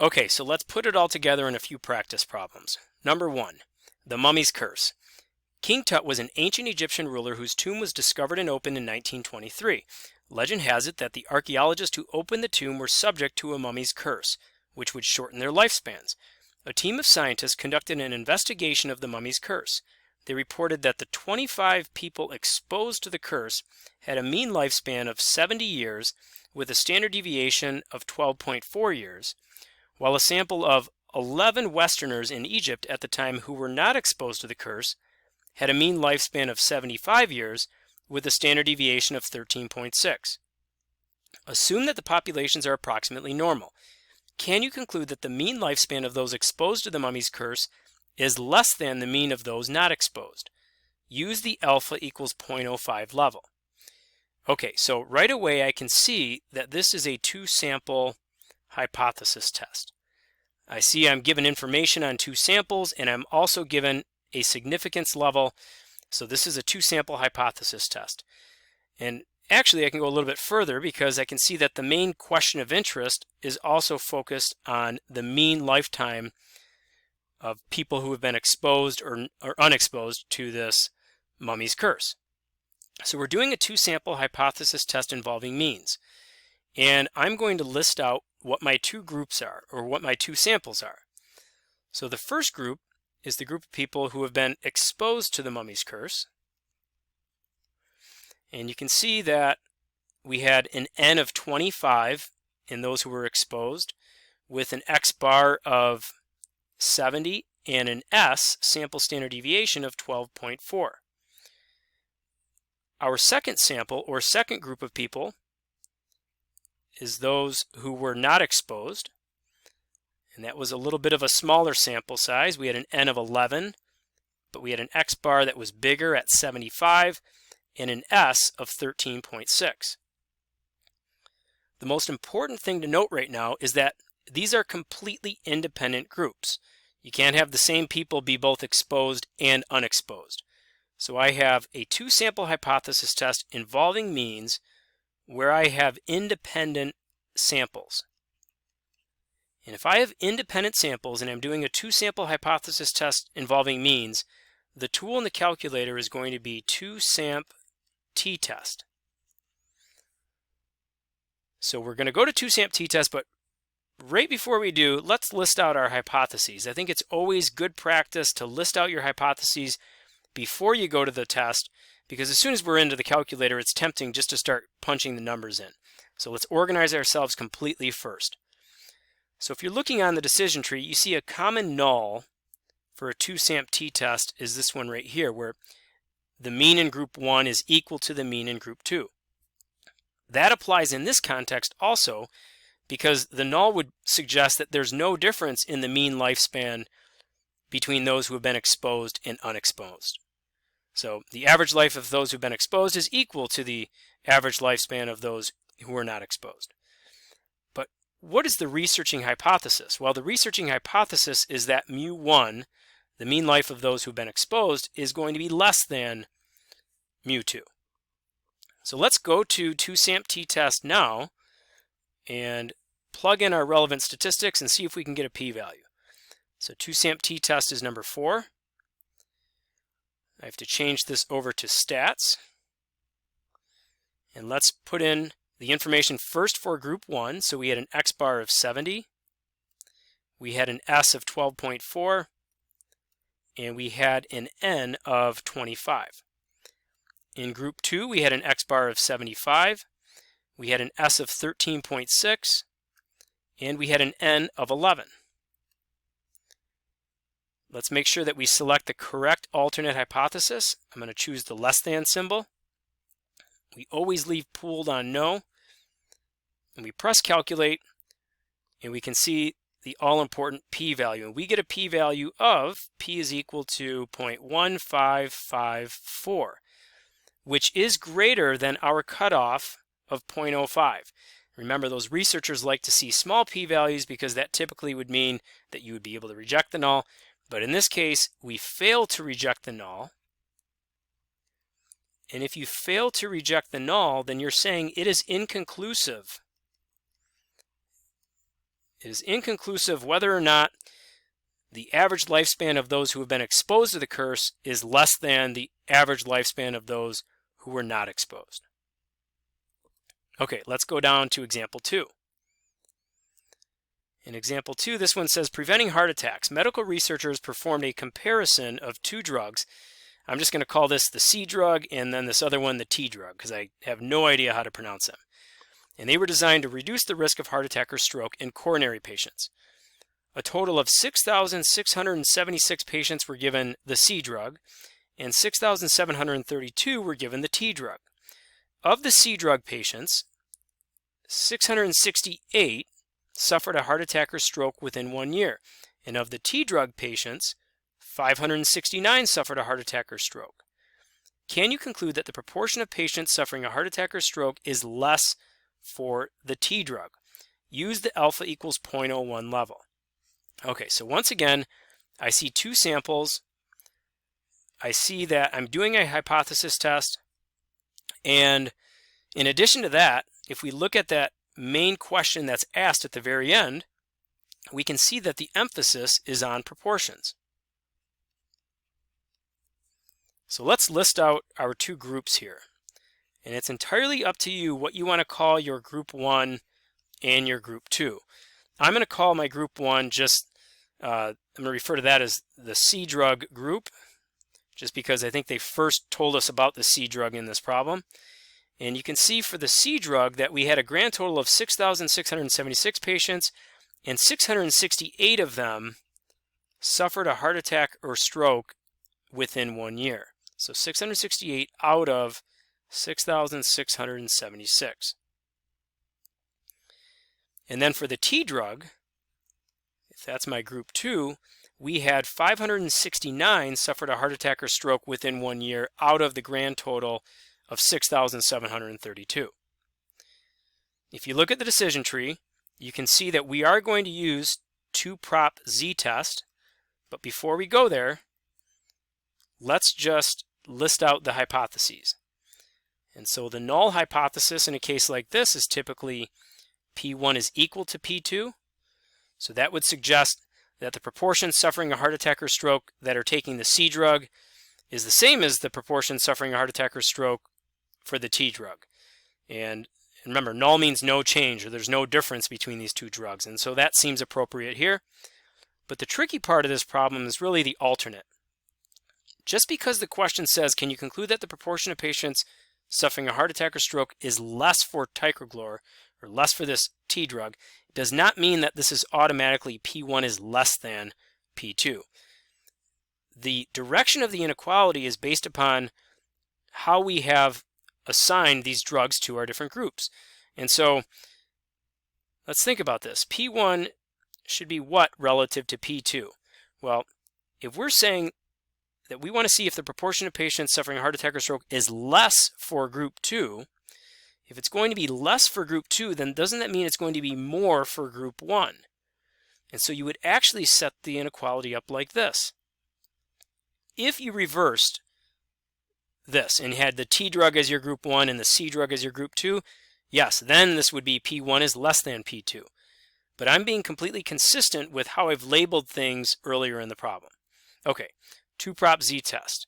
Okay, so let's put it all together in a few practice problems. Number 1, the mummy's curse. King Tut was an ancient Egyptian ruler whose tomb was discovered and opened in 1923. Legend has it that the archaeologists who opened the tomb were subject to a mummy's curse, which would shorten their lifespans. A team of scientists conducted an investigation of the mummy's curse. They reported that the 25 people exposed to the curse had a mean lifespan of 70 years with a standard deviation of 12.4 years, while a sample of 11 Westerners in Egypt at the time who were not exposed to the curse had a mean lifespan of 75 years with a standard deviation of 13.6. Assume that the populations are approximately normal. Can you conclude that the mean lifespan of those exposed to the mummy's curse is less than the mean of those not exposed? Use the alpha equals 0.05 level. Okay, so right away I can see that this is a two-sample hypothesis test. I see I'm given information on two samples, and I'm also given a significance level. So this is a two-sample hypothesis test. And actually I can go a little bit further because I can see that the main question of interest is also focused on the mean lifetime of people who have been exposed or unexposed to this mummy's curse. So we're doing a two-sample hypothesis test involving means. And I'm going to list out what my two groups are, or what my two samples are. So the first group is the group of people who have been exposed to the mummy's curse. And you can see that we had an N of 25 in those who were exposed, with an X bar of 70 and an S, sample standard deviation, of 12.4. Our second sample, or second group of people, is those who were not exposed, and that was a little bit of a smaller sample size. We had an N of 11, but we had an X bar that was bigger at 75 and an S of 13.6. The most important thing to note right now is that these are completely independent groups. You can't have the same people be both exposed and unexposed. So I have a two-sample hypothesis test involving means where I have independent samples. And if I have independent samples and I'm doing a two-sample hypothesis test involving means, the tool in the calculator is going to be 2SAMP t-test. So we're going to go to 2SAMP t-test, but right before we do, let's list out our hypotheses. I think it's always good practice to list out your hypotheses before you go to the test, because as soon as we're into the calculator, it's tempting just to start punching the numbers in. So let's organize ourselves completely first. So if you're looking on the decision tree, you see a common null for a 2SAMP t-test is this one right here, where the mean in group 1 is equal to the mean in group 2. That applies in this context also, because the null would suggest that there's no difference in the mean lifespan between those who have been exposed and unexposed. So the average life of those who've been exposed is equal to the average lifespan of those who are not exposed. But what is the researching hypothesis? Well, the researching hypothesis is that mu1, the mean life of those who've been exposed, is going to be less than mu2. So let's go to 2SAMP t-test now and plug in our relevant statistics and see if we can get a p-value. So 2SAMP t-test is number 4. I have to change this over to stats. And let's put in the information first for group 1. So we had an X bar of 70. We had an S of 12.4. And we had an N of 25. In group 2, we had an X bar of 75. We had an S of 13.6. And we had an N of 11. Let's make sure that we select the correct alternate hypothesis. I'm going to choose the less than symbol. We always leave pooled on no. And we press calculate, and we can see the all-important p-value. And we get a p-value of p is equal to 0.1554, which is greater than our cutoff of 0.05. Remember, those researchers like to see small p-values because that typically would mean that you would be able to reject the null. But in this case, we fail to reject the null. And if you fail to reject the null, then you're saying it is inconclusive. It is inconclusive whether or not the average lifespan of those who have been exposed to the curse is less than the average lifespan of those who were not exposed. Okay, let's go down to example 2. In example 2, this one says, preventing heart attacks. Medical researchers performed a comparison of 2 drugs. I'm just going to call this the C drug and then this other one the T drug because I have no idea how to pronounce them. And they were designed to reduce the risk of heart attack or stroke in coronary patients. A total of 6,676 patients were given the C drug and 6,732 were given the T drug. Of the C drug patients, 668 suffered a heart attack or stroke within 1 year, and of the T drug patients, 569 suffered a heart attack or stroke. Can you conclude that the proportion of patients suffering a heart attack or stroke is less for the T drug? Use the alpha equals 0.01 level. Okay, so once again, I see 2 samples. I see that I'm doing a hypothesis test, and in addition to that, if we look at that main question that's asked at the very end, we can see that the emphasis is on proportions. So let's list out our 2 groups here. And it's entirely up to you what you want to call your group 1 and your group 2. I'm going to call my group 1 just, I'm going to refer to that as the C drug group, just because I think they first told us about the C drug in this problem. And you can see for the C drug that we had a grand total of 6,676 patients, and 668 of them suffered a heart attack or stroke within 1 year. So 668 out of 6,676. And then for the T drug, if that's my group 2, we had 569 suffered a heart attack or stroke within 1 year out of the grand total of 6,732. If you look at the decision tree, you can see that we are going to use 2-prop z-test, but before we go there, let's just list out the hypotheses. And so the null hypothesis in a case like this is typically P1 is equal to P2. So that would suggest that the proportion suffering a heart attack or stroke that are taking the C drug is the same as the proportion suffering a heart attack or stroke for the T drug. And remember, null means no change, or there's no difference between these 2 drugs. And so that seems appropriate here. But the tricky part of this problem is really the alternate. Just because the question says, can you conclude that the proportion of patients suffering a heart attack or stroke is less for ticagrelor, or less for this T drug, does not mean that this is automatically P1 is less than P2. The direction of the inequality is based upon how we have assigned these drugs to our different groups. And so let's think about this. P1 should be what relative to P2? Well, if we're saying that we want to see if the proportion of patients suffering a heart attack or stroke is less for group 2, if it's going to be less for group 2, then doesn't that mean it's going to be more for group 1? And so you would actually set the inequality up like this. If you reversed this and had the T drug as your group 1 and the C drug as your group 2, yes, then this would be P1 is less than P2. But I'm being completely consistent with how I've labeled things earlier in the problem. Okay, 2-prop z-test.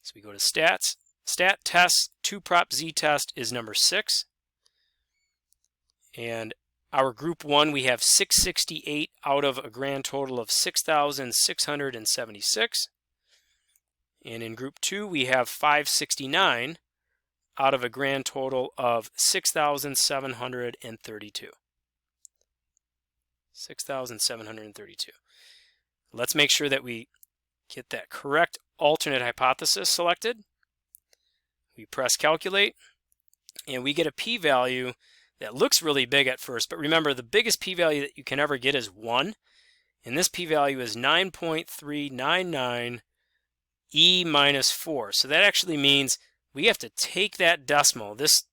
So we go to stats, stat tests, 2-prop z-test is number 6. And our group 1, we have 668 out of a grand total of 6,676. And in group 2, we have 569 out of a grand total of 6,732. 6,732. Let's make sure that we get that correct alternate hypothesis selected. We press calculate, and we get a p-value that looks really big at first, but remember the biggest p-value that you can ever get is 1, and this p-value is 9.399 e minus 4. So that actually means we have to take that decimal, this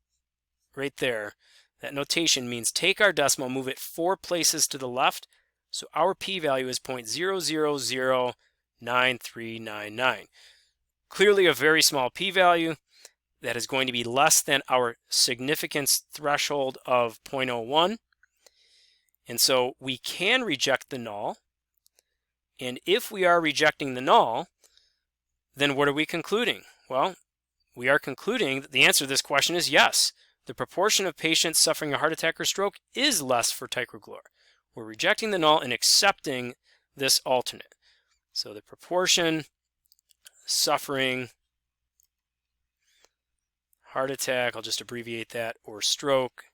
right there, that notation means take our decimal, move it 4 places to the left, so our p-value is 0.0009399. Clearly a very small p-value that is going to be less than our significance threshold of 0.01. And so we can reject the null. And if we are rejecting the null, then what are we concluding? Well, we are concluding that the answer to this question is yes. The proportion of patients suffering a heart attack or stroke is less for ticagrelor. We're rejecting the null and accepting this alternate. So the proportion suffering heart attack, I'll just abbreviate that, or stroke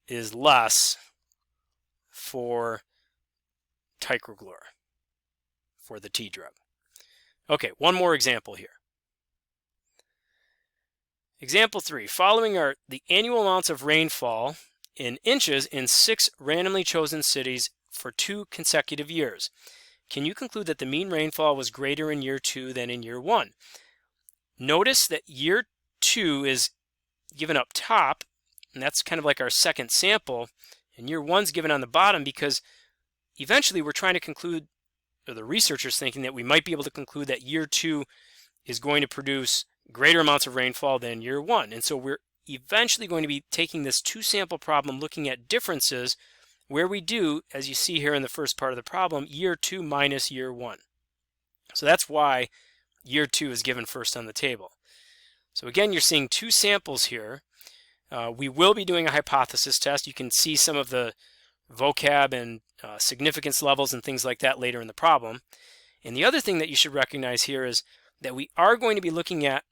is less for ticagrelor, for the T drug. Okay, one more example here. Example 3, following are the annual amounts of rainfall in inches in 6 randomly chosen cities for 2 consecutive years. Can you conclude that the mean rainfall was greater in year 2 than in year 1? Notice that year 2 is given up top, and that's kind of like our second sample, and year 1's given on the bottom because eventually we're trying to conclude, or the researchers thinking that we might be able to conclude that year 2 is going to produce greater amounts of rainfall than year 1. And so we're eventually going to be taking this 2-sample problem, looking at differences where we do, as you see here in the first part of the problem, year 2 minus year 1. So that's why year 2 is given first on the table. So again, you're seeing 2 samples here. We will be doing a hypothesis test. You can see some of the vocab and significance levels and things like that later in the problem. And the other thing that you should recognize here is that we are going to be looking at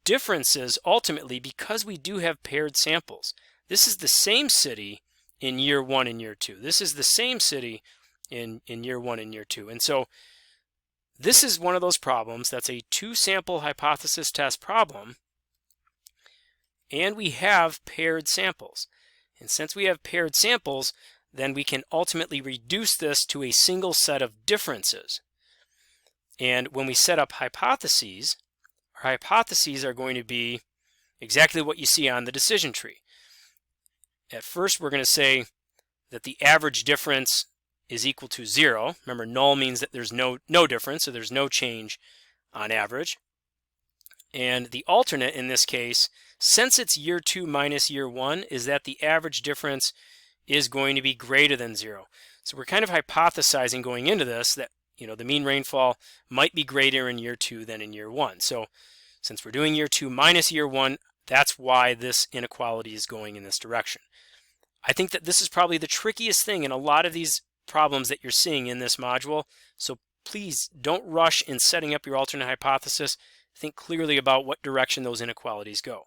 differences ultimately because we do have paired samples. This is the same city in year 1 and year 2. This is the same city in year 1 and year 2. And so this is one of those problems that's a 2-sample hypothesis test problem, and we have paired samples. And since we have paired samples, then we can ultimately reduce this to a single set of differences. And when we set up hypotheses, our hypotheses are going to be exactly what you see on the decision tree. At first, we're going to say that the average difference is equal to 0. Remember, null means that there's no difference, so there's no change on average. And the alternate in this case, since it's year 2 minus year 1, is that the average difference is going to be greater than 0. So we're kind of hypothesizing going into this that the mean rainfall might be greater in year 2 than in year 1. So since we're doing year 2 minus year 1, that's why this inequality is going in this direction. I think that this is probably the trickiest thing in a lot of these problems that you're seeing in this module. So please don't rush in setting up your alternate hypothesis. Think clearly about what direction those inequalities go.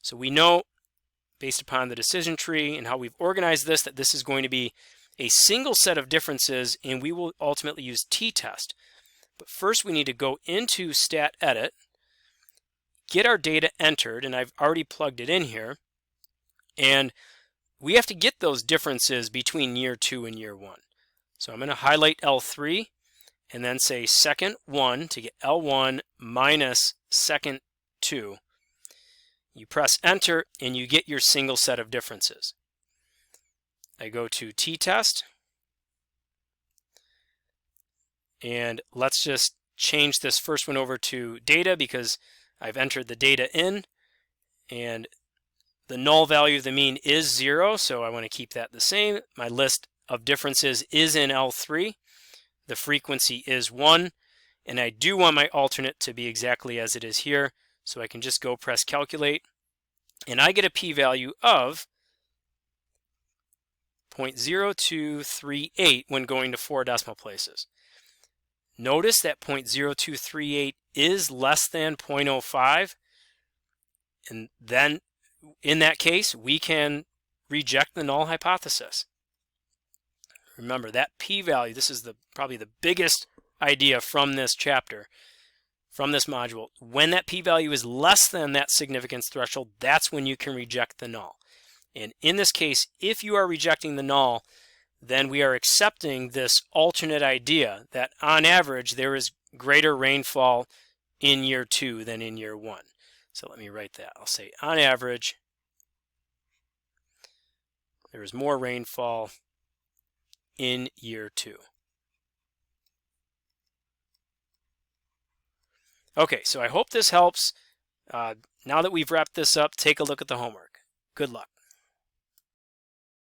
So we know, based upon the decision tree and how we've organized this, that this is going to be a single set of differences, and we will ultimately use t-test. But first we need to go into stat edit, get our data entered, and I've already plugged it in here, and we have to get those differences between year 2 and year 1. So I'm going to highlight L3 and then say second 1 to get L1 minus second 2. You press enter and you get your single set of differences. I go to t-test, and let's just change this first one over to data because I've entered the data in, and the null value of the mean is 0, so I want to keep that the same. My list of differences is in L3. The frequency is 1, and I do want my alternate to be exactly as it is here, so I can just go press calculate, and I get a p-value of 0.0238 when going to 4 decimal places. Notice that 0.0238 is less than 0.05, and then in that case we can reject the null hypothesis. Remember that p-value, this is probably the biggest idea from this chapter, from this module. When that p-value is less than that significance threshold, that's when you can reject the null. And in this case, if you are rejecting the null, then we are accepting this alternate idea that on average there is greater rainfall in year 2 than in year 1. So let me write that. I'll say on average there is more rainfall in year 2. Okay, so I hope this helps. Now that we've wrapped this up, take a look at the homework. Good luck.